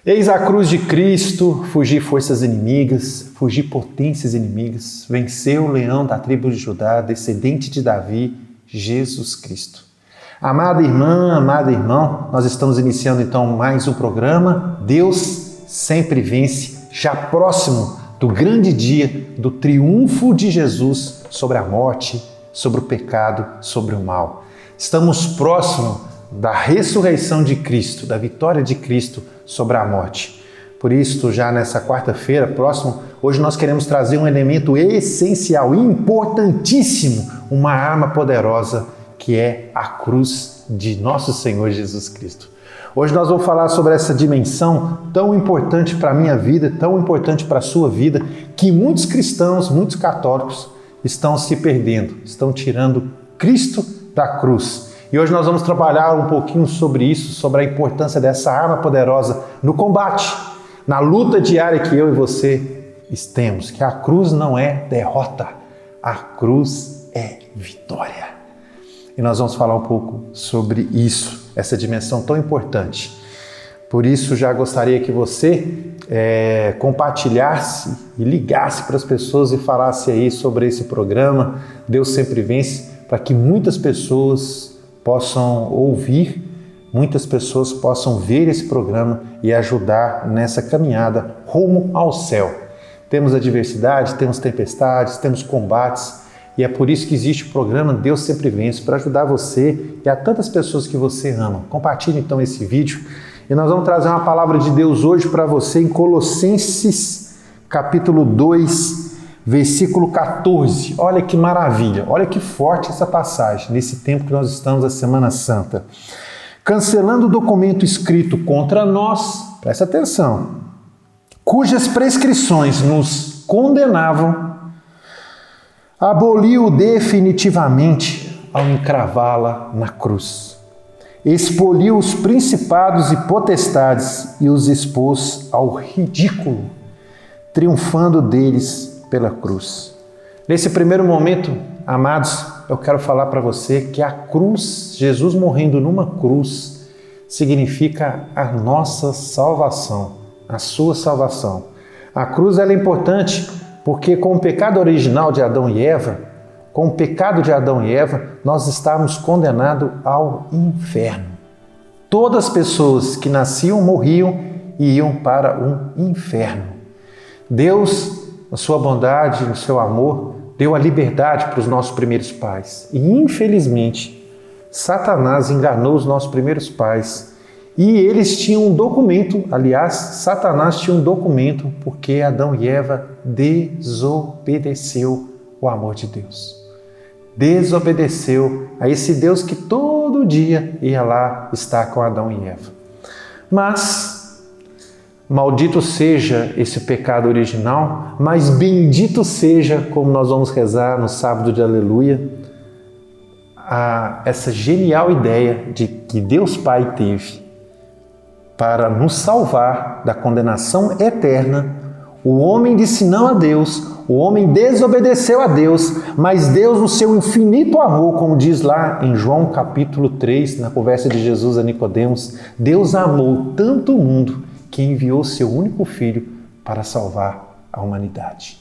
Eis a cruz de Cristo, fugir forças inimigas, fugir potências inimigas, venceu o leão da tribo de Judá, descendente de Davi, Jesus Cristo. Amada irmã, amado irmão, nós estamos iniciando então mais um programa, Deus sempre vence, já próximo do grande dia do triunfo de Jesus sobre a morte, sobre o pecado, sobre o mal. Estamos próximos da ressurreição de Cristo, da vitória de Cristo sobre a morte. Por isso, já nessa quarta-feira próxima, hoje nós queremos trazer um elemento essencial, importantíssimo, uma arma poderosa, que é a cruz de nosso Senhor Jesus Cristo. Hoje nós vamos falar sobre essa dimensão tão importante para a minha vida, tão importante para a sua vida, que muitos cristãos, muitos católicos estão se perdendo, estão tirando Cristo da cruz. E hoje nós vamos trabalhar um pouquinho sobre isso, sobre a importância dessa arma poderosa no combate, na luta diária que eu e você temos, que a cruz não é derrota, a cruz é vitória. E nós vamos falar um pouco sobre isso, essa dimensão tão importante. Por isso, já gostaria que você compartilhasse e ligasse para as pessoas e falasse aí sobre esse programa, Deus Sempre Vence, para que muitas pessoas possam ouvir, muitas pessoas possam ver esse programa e ajudar nessa caminhada rumo ao céu. Temos adversidade, temos tempestades, temos combates, e é por isso que existe o programa Deus Sempre Vence, para ajudar você e a tantas pessoas que você ama. Compartilhe então esse vídeo e nós vamos trazer uma palavra de Deus hoje para você em Colossenses capítulo 2, versículo 14. Olha que maravilha, olha que forte essa passagem, nesse tempo que nós estamos, a Semana Santa. Cancelando o documento escrito contra nós, presta atenção, cujas prescrições nos condenavam, aboliu definitivamente ao encravá-la na cruz. Expoliu os principados e potestades e os expôs ao ridículo, triunfando deles pela cruz. Nesse primeiro momento, amados, eu quero falar para você que a cruz, Jesus morrendo numa cruz, significa a nossa salvação, a sua salvação. A cruz ela é importante porque com o pecado original de Adão e Eva, com o pecado de Adão e Eva, nós estávamos condenados ao inferno. Todas as pessoas que nasciam morriam e iam para um inferno. Deus, na sua bondade, no seu amor, deu a liberdade para os nossos primeiros pais. E, infelizmente, Satanás enganou os nossos primeiros pais. E eles tinham um documento, aliás, Satanás tinha um documento porque Adão e Eva desobedeceu o amor de Deus. Desobedeceu a esse Deus que todo dia ia lá estar com Adão e Eva. Mas maldito seja esse pecado original, mas bendito seja, como nós vamos rezar no sábado de Aleluia, essa genial ideia de que Deus Pai teve para nos salvar da condenação eterna. O homem disse não a Deus, o homem desobedeceu a Deus, mas Deus, no seu infinito amor, como diz lá em João capítulo 3, na conversa de Jesus a Nicodemos, Deus amou tanto o mundo que enviou seu único filho para salvar a humanidade.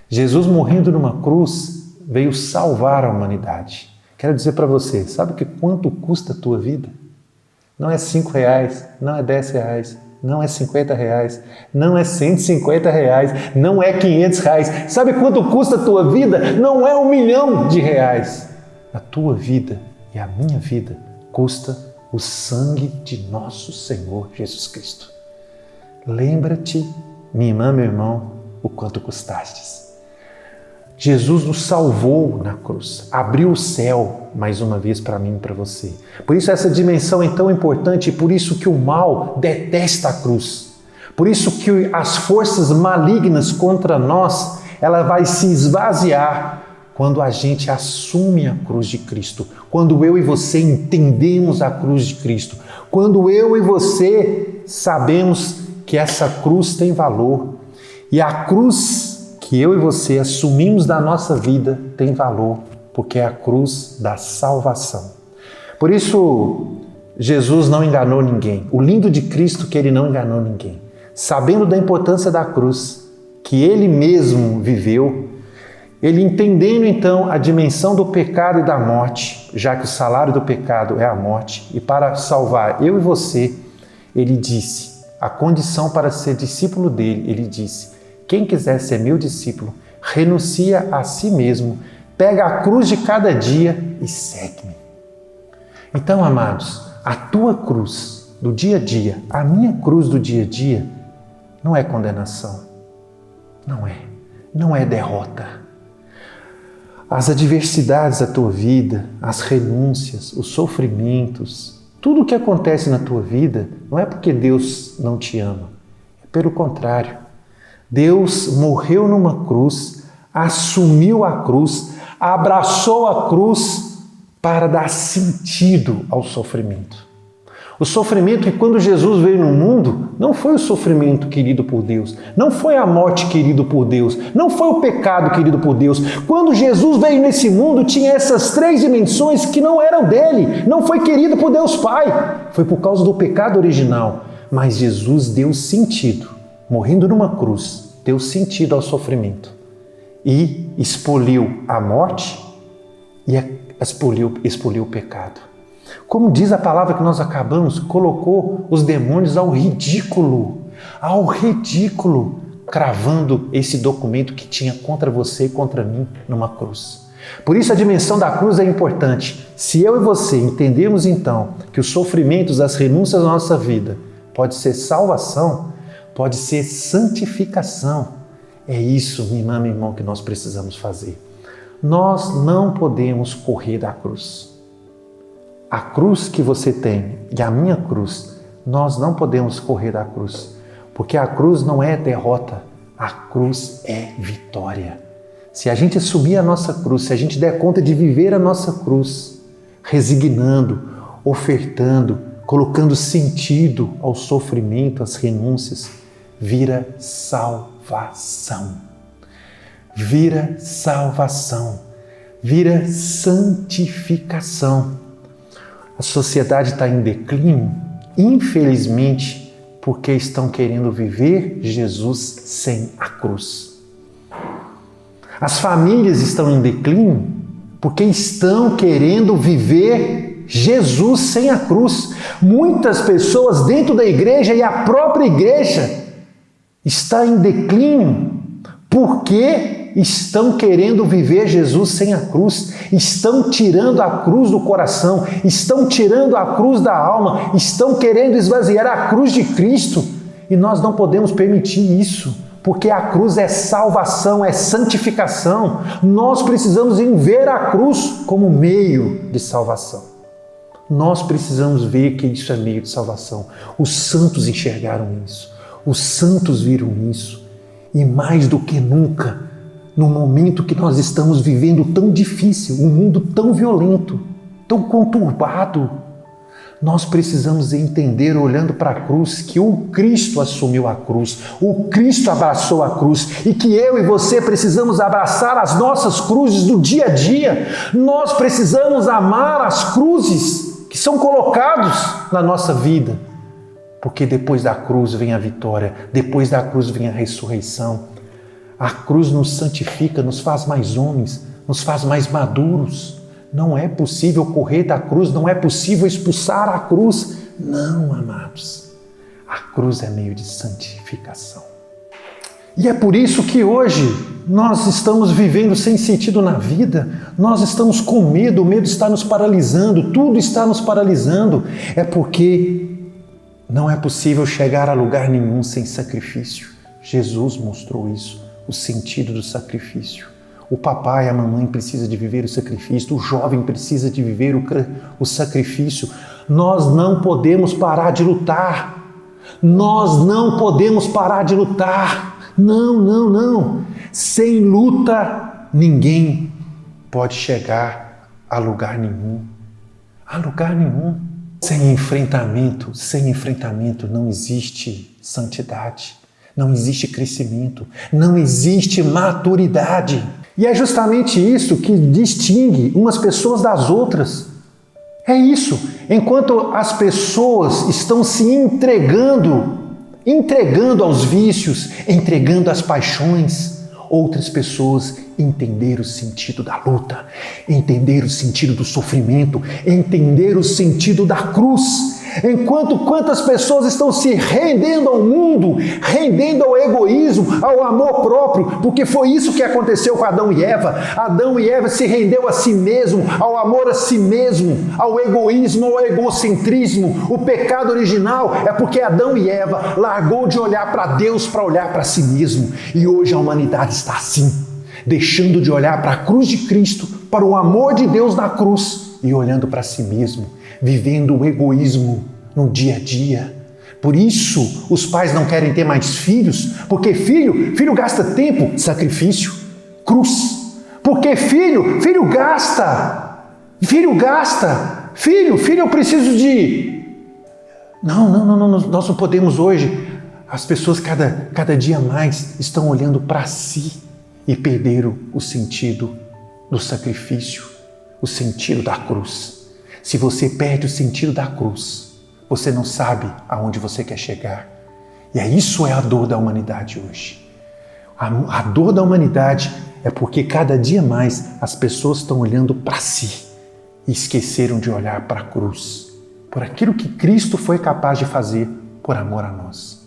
Jesus morrendo numa cruz veio salvar a humanidade. Quero dizer para você, sabe quanto custa a tua vida? Não é R$5, não é R$10, não é R$50, não é R$150, não é R$500. Sabe quanto custa a tua vida? Não é R$1 milhão. A tua vida e a minha vida custa o sangue de nosso Senhor Jesus Cristo. Lembra-te, minha irmã, meu irmão, o quanto custastes. Jesus nos salvou na cruz, abriu o céu mais uma vez para mim e para você. Por isso essa dimensão é tão importante e por isso que o mal detesta a cruz. Por isso que as forças malignas contra nós, ela vai se esvaziar quando a gente assume a cruz de Cristo, quando eu e você entendemos a cruz de Cristo, quando eu e você sabemos que essa cruz tem valor e a cruz que eu e você assumimos da nossa vida tem valor, porque é a cruz da salvação. Por isso, Jesus não enganou ninguém. O lindo de Cristo é que ele não enganou ninguém. Sabendo da importância da cruz, que ele mesmo viveu, ele entendendo então a dimensão do pecado e da morte, já que o salário do pecado é a morte, e para salvar eu e você, ele disse, a condição para ser discípulo dele, ele disse, quem quiser ser meu discípulo, renuncia a si mesmo, pega a cruz de cada dia e segue-me. Então, amados, a tua cruz do dia a dia, a minha cruz do dia a dia, não é condenação, não é derrota. As adversidades da tua vida, as renúncias, os sofrimentos, tudo o que acontece na tua vida, não é porque Deus não te ama, é pelo contrário. Deus morreu numa cruz, assumiu a cruz, abraçou a cruz para dar sentido ao sofrimento. O sofrimento que quando Jesus veio no mundo, não foi o sofrimento querido por Deus, não foi a morte querido por Deus, não foi o pecado querido por Deus. Quando Jesus veio nesse mundo, tinha essas três dimensões que não eram dele, não foi querido por Deus Pai, foi por causa do pecado original. Mas Jesus deu sentido, morrendo numa cruz, deu sentido ao sofrimento e expoliu a morte e expoliu o pecado. Como diz a palavra que nós acabamos, colocou os demônios ao ridículo, cravando esse documento que tinha contra você e contra mim numa cruz. Por isso a dimensão da cruz é importante. Se eu e você entendermos então que os sofrimentos, as renúncias da nossa vida pode ser salvação, pode ser santificação, é isso, minha irmã, meu irmão, que nós precisamos fazer. Nós não podemos correr da cruz. A cruz que você tem e a minha cruz, nós não podemos correr da cruz, porque a cruz não é derrota, a cruz é vitória. Se a gente assumir a nossa cruz, se a gente der conta de viver a nossa cruz, resignando, ofertando, colocando sentido ao sofrimento, às renúncias, vira salvação. Vira salvação, vira santificação. A sociedade está em declínio, infelizmente, porque estão querendo viver Jesus sem a cruz. As famílias estão em declínio porque estão querendo viver Jesus sem a cruz. Muitas pessoas dentro da igreja e a própria igreja está em declínio porque estão querendo viver Jesus sem a cruz, estão tirando a cruz do coração, estão tirando a cruz da alma, estão querendo esvaziar a cruz de Cristo e nós não podemos permitir isso, porque a cruz é salvação, é santificação. Nós precisamos ver a cruz como meio de salvação. Nós precisamos ver que isso é meio de salvação. Os santos enxergaram isso, os santos viram isso e mais do que nunca, no momento que nós estamos vivendo tão difícil, um mundo tão violento, tão conturbado, nós precisamos entender, olhando para a cruz, que o Cristo assumiu a cruz, o Cristo abraçou a cruz e que eu e você precisamos abraçar as nossas cruzes do dia a dia. Nós precisamos amar as cruzes que são colocadas na nossa vida, porque depois da cruz vem a vitória, depois da cruz vem a ressurreição. A cruz nos santifica, nos faz mais homens, nos faz mais maduros. Não é possível correr da cruz, não é possível expulsar a cruz. Não, amados. A cruz é meio de santificação. E é por isso que hoje nós estamos vivendo sem sentido na vida, nós estamos com medo, o medo está nos paralisando, tudo está nos paralisando. É porque não é possível chegar a lugar nenhum sem sacrifício. Jesus mostrou isso. O sentido do sacrifício. O papai, a mamãe precisa de viver o sacrifício, o jovem precisa de viver o sacrifício. Nós não podemos parar de lutar. Nós não podemos parar de lutar. Não. Sem luta, ninguém pode chegar a lugar nenhum. A lugar nenhum. Sem enfrentamento não existe santidade. Não existe crescimento, não existe maturidade. E é justamente isso que distingue umas pessoas das outras. É isso. Enquanto as pessoas estão se entregando aos vícios, entregando às paixões, outras pessoas entenderam o sentido da luta, entenderam o sentido do sofrimento, entenderam o sentido da cruz. Enquanto quantas pessoas estão se rendendo ao mundo, rendendo ao egoísmo, ao amor próprio, porque foi isso que aconteceu com Adão e Eva. Adão e Eva se rendeu a si mesmo, ao amor a si mesmo, ao egoísmo, ao egocentrismo. O pecado original é porque Adão e Eva largou de olhar para Deus para olhar para si mesmo. E hoje a humanidade está assim, deixando de olhar para a cruz de Cristo, para o amor de Deus na cruz e olhando para si mesmo, vivendo o egoísmo no dia a dia. Por isso, os pais não querem ter mais filhos, porque filho gasta tempo, sacrifício, cruz. Porque filho gasta, filho eu preciso de... Não, nós não podemos hoje. As pessoas cada dia mais estão olhando para si e perderam o sentido do sacrifício, o sentido da cruz. Se você perde o sentido da cruz, você não sabe aonde você quer chegar. E isso é a dor da humanidade hoje. A dor da humanidade é porque cada dia mais as pessoas estão olhando para si e esqueceram de olhar para a cruz, por aquilo que Cristo foi capaz de fazer por amor a nós.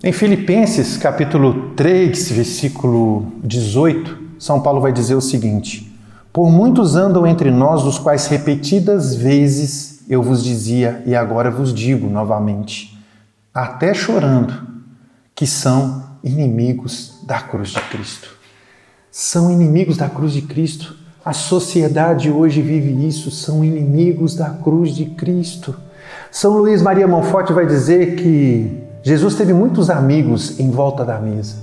Em Filipenses, capítulo 3, versículo 18, São Paulo vai dizer o seguinte: por muitos andam entre nós, os quais repetidas vezes eu vos dizia, e agora vos digo novamente, até chorando, que são inimigos da cruz de Cristo. São inimigos da cruz de Cristo. A sociedade hoje vive isso, são inimigos da cruz de Cristo. São Luís Maria Monforte vai dizer que Jesus teve muitos amigos em volta da mesa,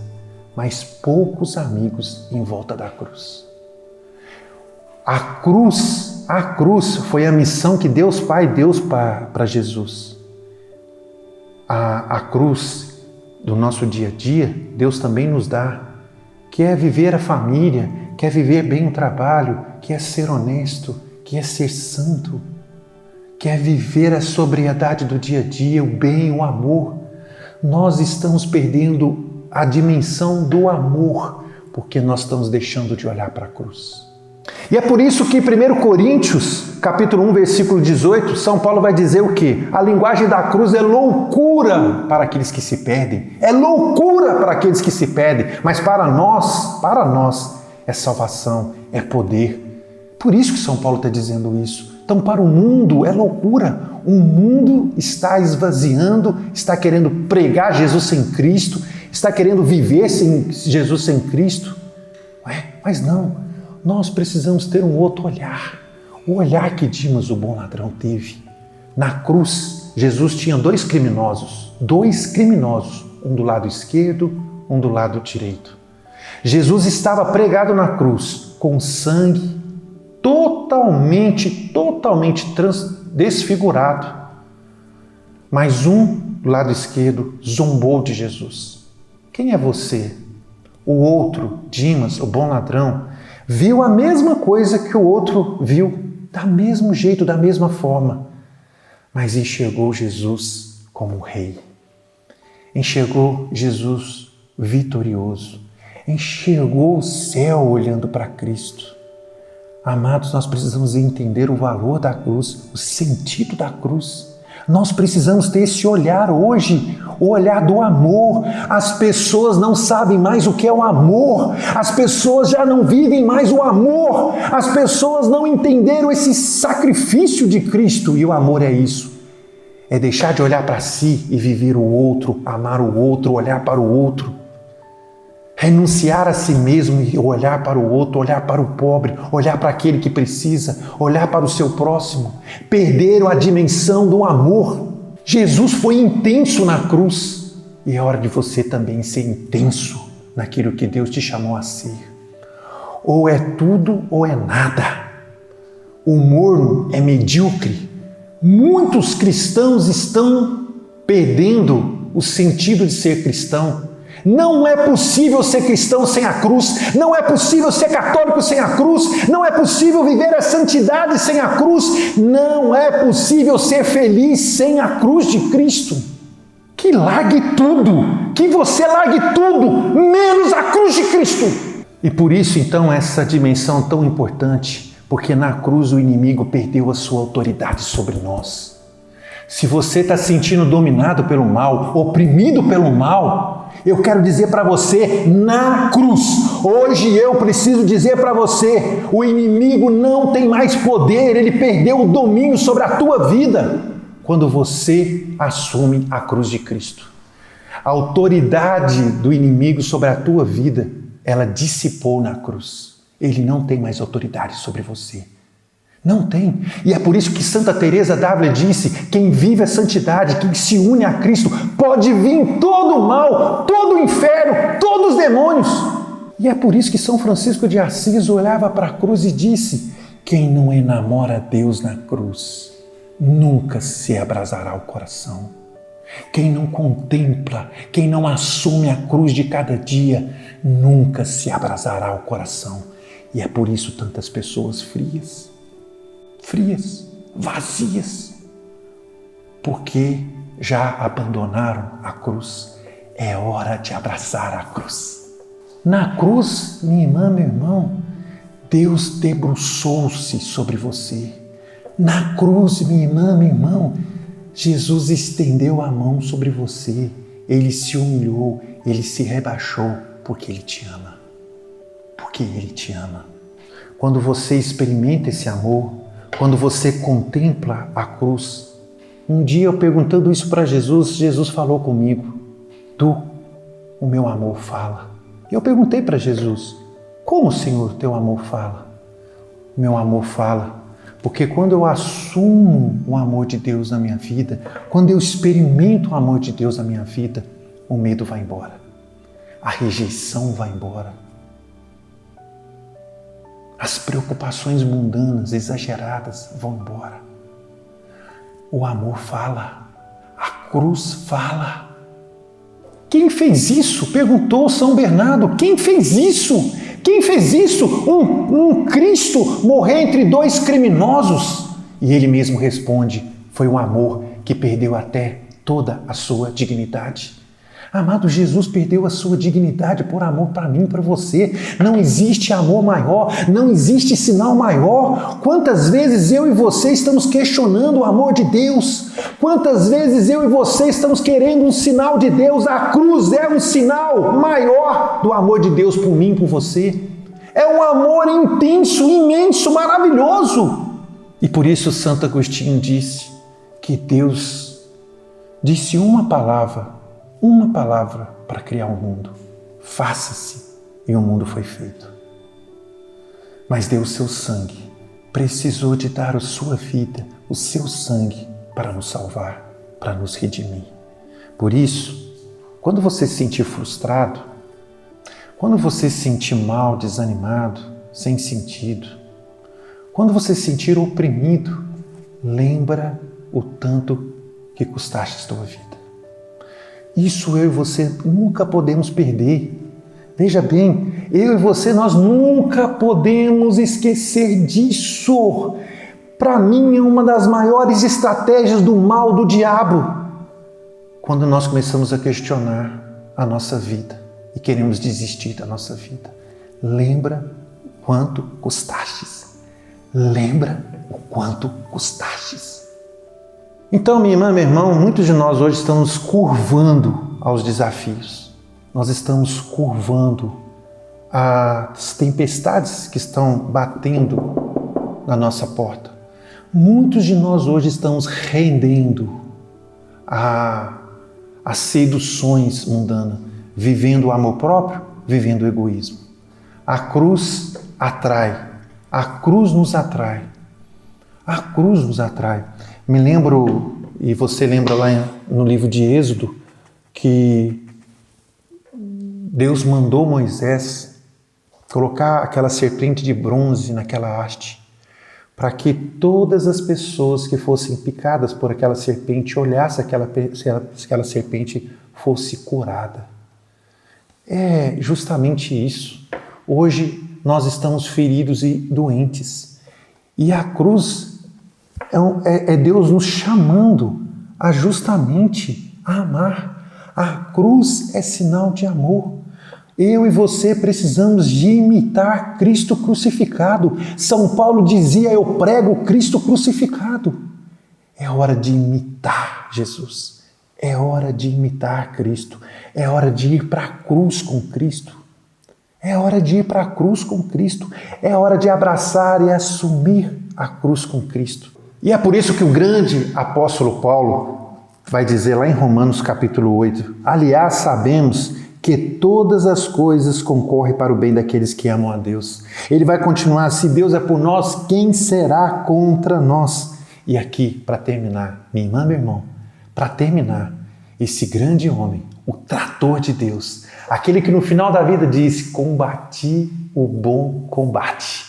mas poucos amigos em volta da cruz. A cruz foi a missão que Deus Pai deu para Jesus. A cruz do nosso dia a dia, Deus também nos dá, que é viver a família, que é viver bem o trabalho, que é ser honesto, que é ser santo, que é viver a sobriedade do dia a dia, o bem, o amor. Nós estamos perdendo a dimensão do amor, porque nós estamos deixando de olhar para a cruz. E é por isso que em 1 Coríntios, capítulo 1, versículo 18, São Paulo vai dizer o quê? A linguagem da cruz é loucura para aqueles que se perdem. É loucura para aqueles que se perdem. Mas para nós, é salvação, é poder. Por isso que São Paulo está dizendo isso. Então, para o mundo é loucura. O mundo está esvaziando, está querendo pregar Jesus sem Cristo, está querendo viver sem Jesus sem Cristo. Mas não. Nós precisamos ter um outro olhar. O olhar que Dimas, o bom ladrão, teve. Na cruz, Jesus tinha dois criminosos, um do lado esquerdo, um do lado direito. Jesus estava pregado na cruz, com sangue totalmente desfigurado. Mas um do lado esquerdo zombou de Jesus. Quem é você? O outro, Dimas, o bom ladrão, viu a mesma coisa que o outro viu, do mesmo jeito, da mesma forma, mas enxergou Jesus como rei, enxergou Jesus vitorioso, enxergou o céu olhando para Cristo. Amados, nós precisamos entender o valor da cruz, o sentido da cruz. Nós precisamos ter esse olhar hoje, o olhar do amor. As pessoas não sabem mais o que é o amor, as pessoas já não vivem mais o amor, as pessoas não entenderam esse sacrifício de Cristo. E o amor é isso, é deixar de olhar para si e viver o outro, amar o outro, olhar para o outro. Renunciar a si mesmo e olhar para o outro, olhar para o pobre, olhar para aquele que precisa, olhar para o seu próximo. Perderam a dimensão do amor. Jesus foi intenso na cruz e é hora de você também ser intenso naquilo que Deus te chamou a ser. Ou é tudo ou é nada. O morno é medíocre. Muitos cristãos estão perdendo o sentido de ser cristão. Não é possível ser cristão sem a cruz, não é possível ser católico sem a cruz, não é possível viver a santidade sem a cruz, não é possível ser feliz sem a cruz de Cristo. Que largue tudo, que você largue tudo, menos a cruz de Cristo. E por isso, então, essa dimensão tão importante, porque na cruz o inimigo perdeu a sua autoridade sobre nós. Se você está se sentindo dominado pelo mal, oprimido pelo mal, eu quero dizer para você, na cruz, hoje eu preciso dizer para você, o inimigo não tem mais poder, ele perdeu o domínio sobre a tua vida, quando você assume a cruz de Cristo. A autoridade do inimigo sobre a tua vida, ela dissipou na cruz. Ele não tem mais autoridade sobre você. Não tem. E é por isso que Santa Teresa d'Ávila disse, quem vive a santidade, quem se une a Cristo, pode vir todo o mal, todo o inferno, todos os demônios. E é por isso que São Francisco de Assis olhava para a cruz e disse, quem não enamora Deus na cruz, nunca se abrasará o coração. Quem não contempla, quem não assume a cruz de cada dia, nunca se abrasará o coração. E é por isso tantas pessoas frias, vazias, porque já abandonaram a cruz. É hora de abraçar a cruz. Na cruz, minha irmã, meu irmão, Deus debruçou-se sobre você. Na cruz, minha irmã, meu irmão, Jesus estendeu a mão sobre você. Ele se humilhou, ele se rebaixou, porque ele te ama. Porque ele te ama. Quando você experimenta esse amor, quando você contempla a cruz, um dia eu perguntando isso para Jesus, Jesus falou comigo, o meu amor fala. E eu perguntei para Jesus, como, Senhor, teu amor fala? O meu amor fala, porque quando eu assumo o amor de Deus na minha vida, quando eu experimento o amor de Deus na minha vida, o medo vai embora, a rejeição vai embora. As preocupações mundanas, exageradas, vão embora. O amor fala, a cruz fala. Quem fez isso? Perguntou São Bernardo. Quem fez isso? Quem fez isso? Um Cristo morrer entre dois criminosos? E ele mesmo responde, foi o amor que perdeu até toda a sua dignidade. Amado, Jesus perdeu a sua dignidade por amor para mim e para você. Não existe amor maior, não existe sinal maior. Quantas vezes eu e você estamos questionando o amor de Deus? Quantas vezes eu e você estamos querendo um sinal de Deus? A cruz é um sinal maior do amor de Deus por mim e por você. É um amor intenso, imenso, maravilhoso. E por isso Santo Agostinho disse que Deus disse uma palavra para criar o mundo. Faça-se, e o mundo foi feito. Mas deu o seu sangue, precisou de dar a sua vida, o seu sangue, para nos salvar, para nos redimir. Por isso, quando você se sentir frustrado, quando você se sentir mal, desanimado, sem sentido, quando você se sentir oprimido, lembra o tanto que custaste a tua vida. Isso eu e você nunca podemos perder. Veja bem, eu e você, nós nunca podemos esquecer disso. Para mim, é uma das maiores estratégias do mal do diabo. Quando nós começamos a questionar a nossa vida e queremos desistir da nossa vida. Lembra o quanto custastes. Lembra o quanto custastes. Então, minha irmã, meu irmão, muitos de nós hoje estamos curvando aos desafios. Nós estamos curvando às tempestades que estão batendo na nossa porta. Muitos de nós hoje estamos rendendo às seduções mundanas, vivendo o amor próprio, vivendo o egoísmo. A cruz atrai, a cruz nos atrai. A cruz nos atrai. Me lembro, e você lembra lá no livro de Êxodo, que Deus mandou Moisés colocar aquela serpente de bronze naquela haste, para que todas as pessoas que fossem picadas por aquela serpente olhassem se aquela serpente fosse curada. é justamente isso. Hoje nós estamos feridos e doentes. E a cruz é Deus nos chamando a justamente a amar. A cruz é sinal de amor. Eu e você precisamos de imitar Cristo crucificado. São Paulo dizia, eu prego Cristo crucificado. É hora de imitar Jesus. É hora de imitar Cristo. É hora de ir para a cruz com Cristo. É hora de ir para a cruz com Cristo. É hora de abraçar e assumir a cruz com Cristo. E é por isso que o grande apóstolo Paulo vai dizer lá em Romanos capítulo 8, aliás, sabemos que todas as coisas concorrem para o bem daqueles que amam a Deus. Ele vai continuar, se Deus é por nós, quem será contra nós? E aqui, para terminar, minha irmã, meu irmão, para terminar, esse grande homem, o trator de Deus, aquele que no final da vida diz, combati o bom combate.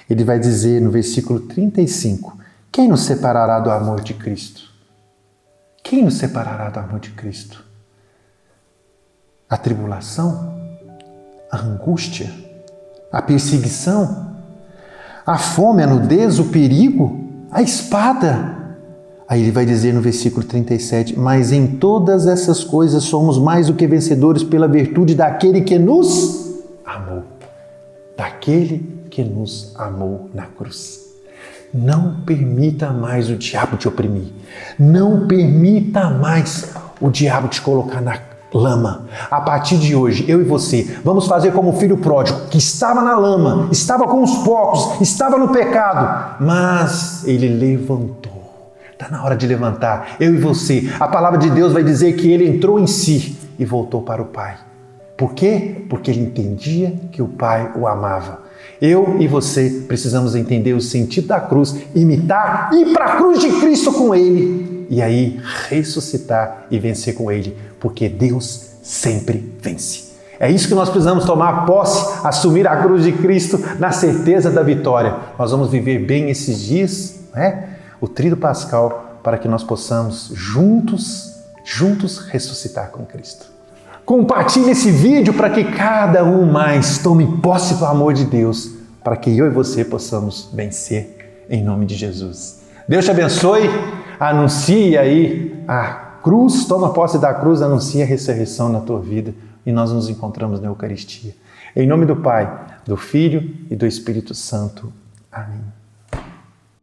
Ele vai dizer no versículo 35, quem nos separará do amor de Cristo? Quem nos separará do amor de Cristo? A tribulação? A angústia? A perseguição? A fome, a nudez, o perigo? A espada? Aí ele vai dizer no versículo 37, mas em todas essas coisas somos mais do que vencedores pela virtude daquele que nos amou. Daquele que nos amou na cruz. Não permita mais o diabo te oprimir. Não permita mais o diabo te colocar na lama. A partir de hoje, eu e você, vamos fazer como o filho pródigo, que estava na lama, estava com os porcos, estava no pecado, mas ele levantou. Está na hora de levantar, eu e você. A palavra de Deus vai dizer que ele entrou em si e voltou para o Pai. Por quê? Porque ele entendia que o Pai o amava. Eu e você precisamos entender o sentido da cruz, imitar, ir para a cruz de Cristo com Ele e aí ressuscitar e vencer com Ele, porque Deus sempre vence. É isso que nós precisamos tomar posse, assumir a cruz de Cristo na certeza da vitória. Nós vamos viver bem esses dias, o tríduo pascal, para que nós possamos juntos ressuscitar com Cristo. Compartilhe esse vídeo para que cada um mais tome posse do amor de Deus, para que eu e você possamos vencer em nome de Jesus. Deus te abençoe, anuncie aí a cruz, toma posse da cruz, anuncie a ressurreição na tua vida e nós nos encontramos na Eucaristia. Em nome do Pai, do Filho e do Espírito Santo. Amém.